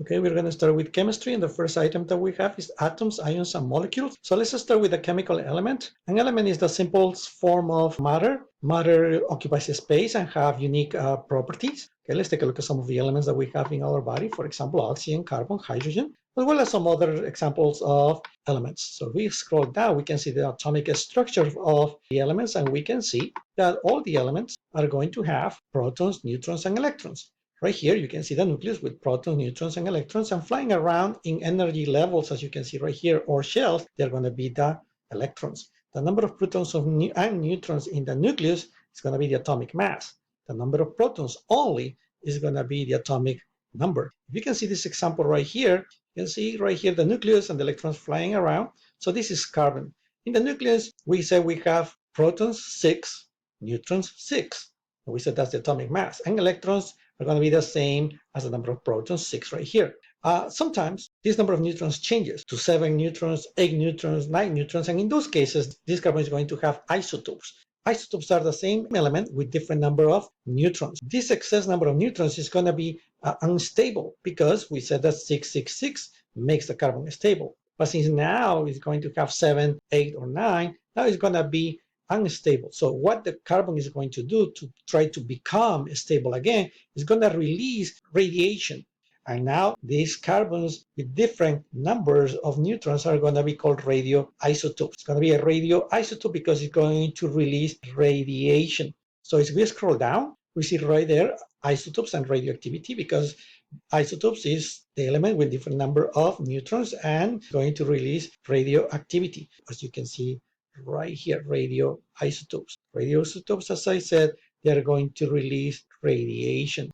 Okay, we're going to start with chemistry, and the first item that we have is atoms, ions, and molecules. So let's start with a chemical element. An element is the simplest form of matter. Matter occupies space and have unique properties. Okay, let's take a look at some of the elements that we have in our body. For example, oxygen, carbon, hydrogen, as well as some other examples of elements. So if we scroll down, we can see the atomic structure of the elements, and we can see that all the elements are going to have protons, neutrons, and electrons. Right here, you can see the nucleus with protons, neutrons, and electrons, and flying around in energy levels, as you can see right here, or shells, they're going to be the electrons. The number of protons and neutrons in the nucleus is going to be the atomic mass. The number of protons only is going to be the atomic number. If you can see this example right here, you can see right here the nucleus and the electrons flying around. So this is carbon. In the nucleus, we say we have protons 6, neutrons 6. We said that's the atomic mass. And electrons are going to be the same as the number of protons, 6 right here. Sometimes this number of neutrons changes to 7 neutrons, 8 neutrons, 9 neutrons, and in those cases, this carbon is going to have isotopes. Isotopes are the same element with different number of neutrons. This excess number of neutrons is going to be unstable because we said that 666 makes the carbon stable. But since now it's going to have 7, 8, or 9, now it's going to be unstable. So what the carbon is going to do to try to become stable again is going to release radiation. And now these carbons with different numbers of neutrons are going to be called radioisotopes. It's going to be a radioisotope because it's going to release radiation. So as we scroll down, we see right there isotopes and radioactivity, because isotopes is the element with different number of neutrons and going to release radioactivity. As you can see right here, radioisotopes. Radioisotopes, as I said, they are going to release radiation.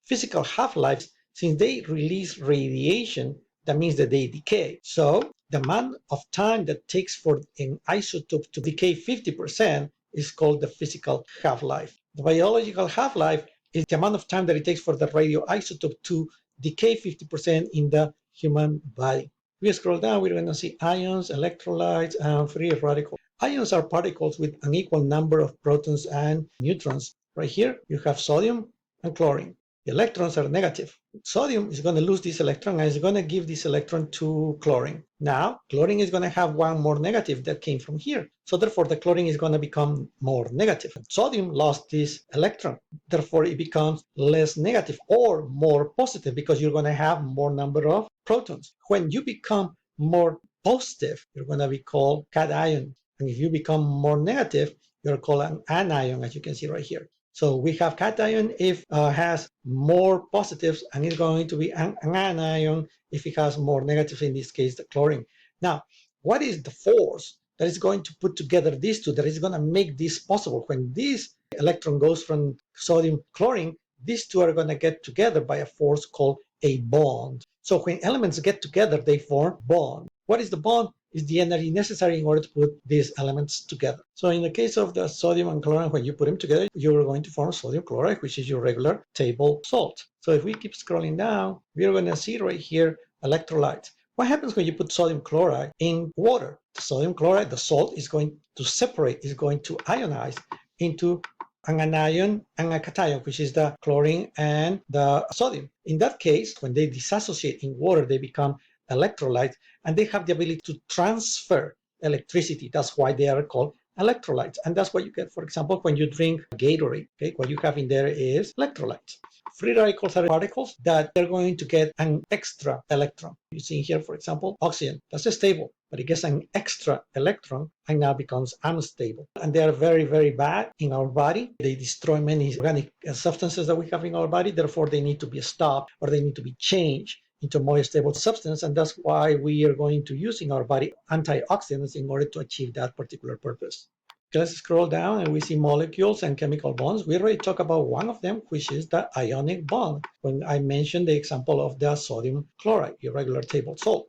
Physical half-lives, since they release radiation, that means that they decay. So the amount of time that takes for an isotope to decay 50% is called the physical half-life. The biological half-life is the amount of time that it takes for the radioisotope to decay 50% in the human body. We scroll down, we're going to see ions, electrolytes, and free radicals. Ions are particles with an equal number of protons and neutrons. Right here, you have sodium and chlorine. The electrons are negative. Sodium is going to lose this electron and is going to give this electron to chlorine. Now, chlorine is going to have one more negative that came from here. So therefore, the chlorine is going to become more negative. Sodium lost this electron. Therefore, it becomes less negative or more positive because you're going to have more number of protons. When you become more positive, you're going to be called cation. And if you become more negative, you're called an anion, as you can see right here. So we have cation if has more positives, and it's going to be an anion if it has more negatives, in this case, the chlorine. Now, what is the force that is going to put together these two, that is going to make this possible? When this electron goes from sodium chlorine, these two are going to get together by a force called a bond. So when elements get together, they form bond. What is the bond? Is the energy necessary in order to put these elements together. So in the case of the sodium and chlorine, when you put them together, you're going to form sodium chloride, which is your regular table salt. So if we keep scrolling down, we're going to see right here electrolytes. What happens when you put sodium chloride in water? The sodium chloride, the salt, is going to separate, is going to ionize into an anion and a cation, which is the chlorine and the sodium. In that case, when they dissociate in water, they become electrolytes, and they have the ability to transfer electricity. That's why they are called electrolytes. And that's what you get, for example, when you drink Gatorade. Okay, what you have in there is electrolytes. Free radicals are particles that they're going to get an extra electron. You see here, for example, oxygen. That's stable, but it gets an extra electron and now becomes unstable. And they are very, very bad in our body. They destroy many organic substances that we have in our body. Therefore, they need to be stopped or they need to be changed into a more stable substance, and that's why we are going to use in our body antioxidants in order to achieve that particular purpose. Okay, let's scroll down and we see molecules and chemical bonds. We already talked about one of them, which is the ionic bond, when I mentioned the example of the sodium chloride, your regular table salt.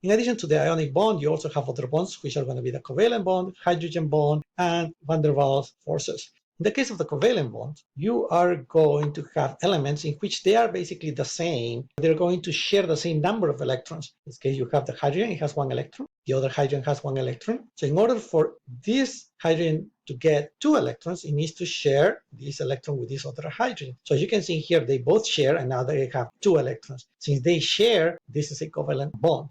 In addition to the ionic bond, you also have other bonds, which are going to be the covalent bond, hydrogen bond, and van der Waals forces. In the case of the covalent bond, you are going to have elements in which they are basically the same. They're going to share the same number of electrons. In this case, you have the hydrogen, it has 1 electron. The other hydrogen has 1 electron. So in order for this hydrogen to get 2 electrons, it needs to share this electron with this other hydrogen. So as you can see here, they both share, and now they have 2 electrons. Since they share, this is a covalent bond.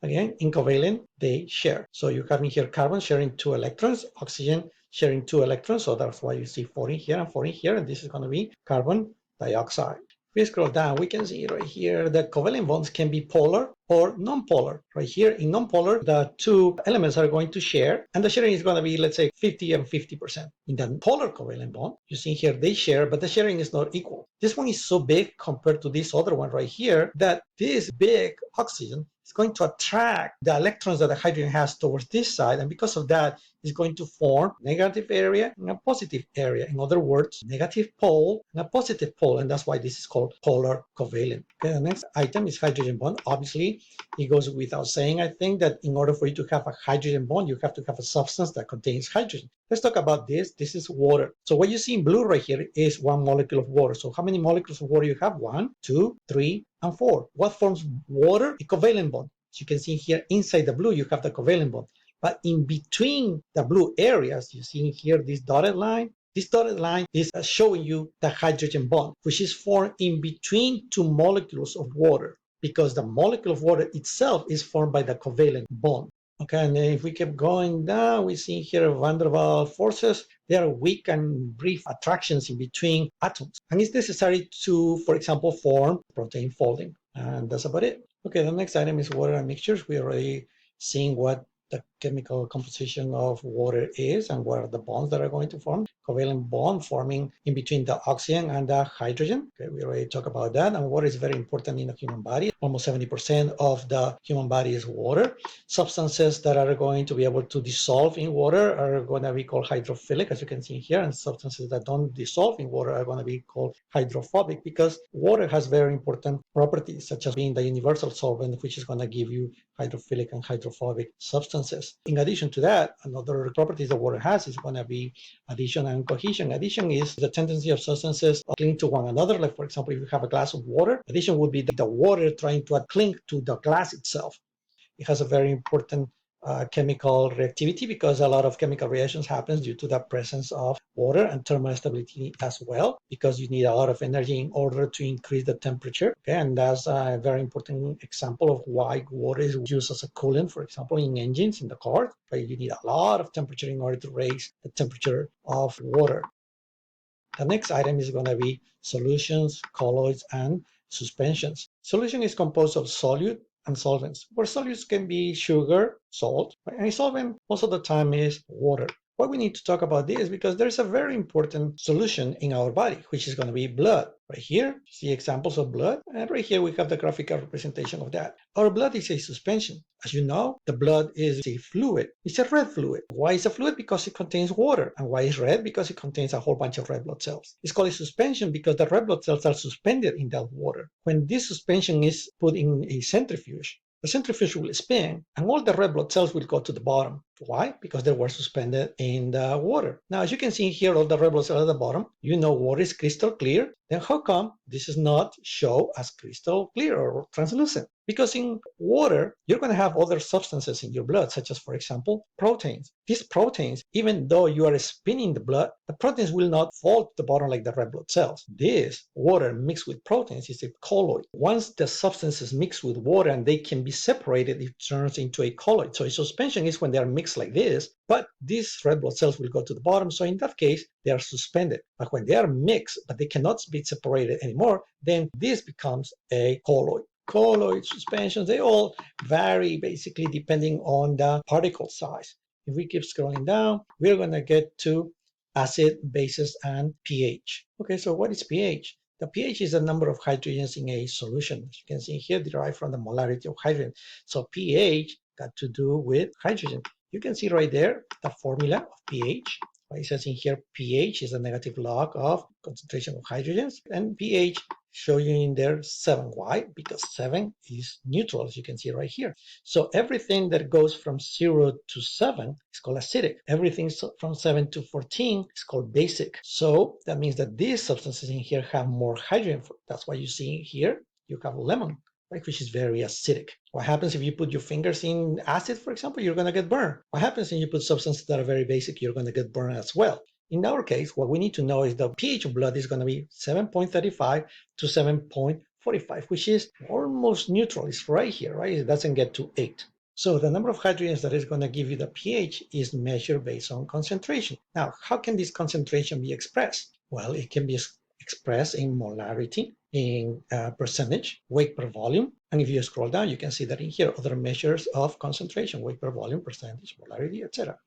Again, in covalent, they share. So you have in here carbon sharing 2 electrons, oxygen sharing 2 electrons. So that's why you see 4 in here and 4 in here. And this is going to be carbon dioxide. If we scroll down, we can see right here that covalent bonds can be polar or non-polar. Right here in non-polar, the 2 elements are going to share, and the sharing is going to be, let's say, 50 and 50%. In the polar covalent bond, you see here they share, but the sharing is not equal. This one is so big compared to this other one right here that this big oxygen is going to attract the electrons that the hydrogen has towards this side, and because of that, it's going to form a negative area and a positive area. In other words, negative pole and a positive pole, and that's why this is called polar covalent. Okay, the next item is hydrogen bond. Obviously, it goes without saying, I think, that in order for you to have a hydrogen bond, you have to have a substance that contains hydrogen. Let's talk about this. This is water. So what you see in blue right here is 1 molecule of water. So how many molecules of water you have? 1, 2, 3, and 4. What forms water? A covalent bond. So you can see here inside the blue, you have the covalent bond. But in between the blue areas, you see here this dotted line. This dotted line is showing you the hydrogen bond, which is formed in between 2 molecules of water, because the molecule of water itself is formed by the covalent bond. Okay, and then if we keep going down, we see here van der Waals forces. They are weak and brief attractions in between atoms. And it's necessary to, for example, form protein folding. And that's about it. Okay, the next item is water and mixtures. We already seen what the chemical composition of water is and what are the bonds that are going to form. Covalent bond forming in between the oxygen and the hydrogen. Okay, we already talked about that. And water is very important in the human body. Almost 70% of the human body is water. Substances that are going to be able to dissolve in water are going to be called hydrophilic, as you can see here, and substances that don't dissolve in water are going to be called hydrophobic, because water has very important properties, such as being the universal solvent, which is going to give you hydrophilic and hydrophobic substances. In addition to that, another properties that water has is going to be addition and cohesion. Addition is the tendency of substances to cling to one another. Like, for example, if you have a glass of water, addition would be the water trying to cling to the glass itself. It has a very important chemical reactivity, because a lot of chemical reactions happens due to the presence of water, and thermal stability as well, because you need a lot of energy in order to increase the temperature. Okay, and that's a very important example of why water is used as a coolant, for example, in engines, in the car, where you need a lot of temperature in order to raise the temperature of water. The next item is going to be solutions, colloids, and suspensions. Solution is composed of solute and solvents, where solutes can be sugar, salt, and a solvent most of the time is water. Why we need to talk about this? Because there's a very important solution in our body, which is going to be blood. Right here, see examples of blood, and right here we have the graphical representation of that. Our blood is a suspension. As you know, the blood is a fluid. It's a red fluid. Why is it a fluid? Because it contains water. And why is red? Because it contains a whole bunch of red blood cells. It's called a suspension because the red blood cells are suspended in that water. When this suspension is put in a centrifuge, the centrifuge will spin and all the red blood cells will go to the bottom. Why? Because they were suspended in the water. Now, as you can see here, all the red blood cells at the bottom, you know water is crystal clear. Then how come this is not shown as crystal clear or translucent? Because in water, you're going to have other substances in your blood, such as, for example, proteins. These proteins, even though you are spinning the blood, the proteins will not fall to the bottom like the red blood cells. This water mixed with proteins is a colloid. Once the substances mix with water and they can be separated, it turns into a colloid. So a suspension is when they are mixed like this, but these red blood cells will go to the bottom. So in that case, they are suspended. But when they are mixed, but they cannot be separated anymore, then this becomes a colloid. Colloid suspensions, they all vary basically depending on the particle size. If we keep scrolling down, we're going to get to acid, bases, and pH. Okay, so what is pH? The pH is the number of hydrogens in a solution. As you can see here, derived from the molarity of hydrogen. So pH got to do with hydrogen. You can see right there the formula of pH. It says in here pH is a negative log of concentration of hydrogens, and pH show you in there 7. Why? Because 7 is neutral, as you can see right here. So everything that goes from 0 to 7 is called acidic. Everything from 7 to 14 is called basic. So that means that these substances in here have more hydrogen. That's why you see here, you have lemon, right, which is very acidic. What happens if you put your fingers in acid, for example? You're going to get burned. What happens if you put substances that are very basic? You're going to get burned as well. In our case, what we need to know is the pH of blood is going to be 7.35 to 7.45, which is almost neutral. It's right here, right? It doesn't get to 8. So the number of hydrogens that is going to give you the pH is measured based on concentration. Now, how can this concentration be expressed? Well, it can be expressed in molarity, in percentage, weight per volume. And if you scroll down, you can see that in here, other measures of concentration, weight per volume, percentage, molarity, etc.